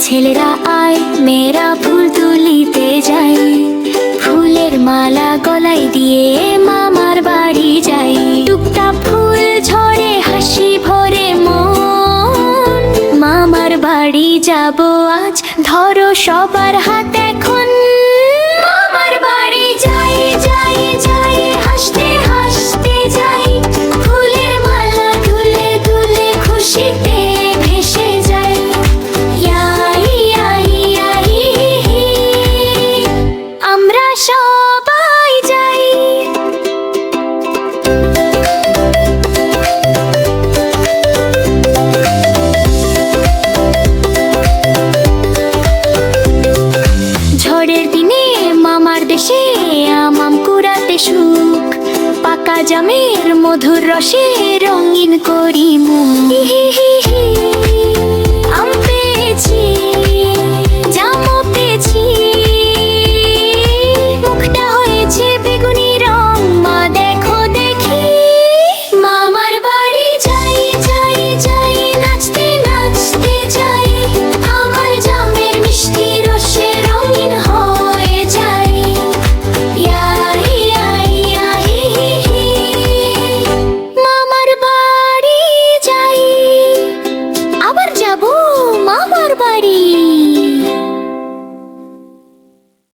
ছেলেরা আয়, মেয়েরা ফুল তুলিতে যাই, ফুলের মালা গলায় দিয়ে মামার বাড়ি যাই। টুকটাক ফুল ঝরে, হাসি ভরে মন, মামার বাড়ি যাব আজ, ধরো সবার হাত এখন। মামার বাড়ি যাই যাই যাই, হাসতে হাসতে যাই, ফুলের মালা দুলে দুলে খুশিতে ভেসে যাই। ইয়াই ইয়াই ইয়াই হি, আমরা সবাই যাই। ঝড়ের দিনে মামার দেশে আমাম কুড়াতে সুখ, পাকা জামের মধুর রসে রঙিন করি মুখ। হি হি হি।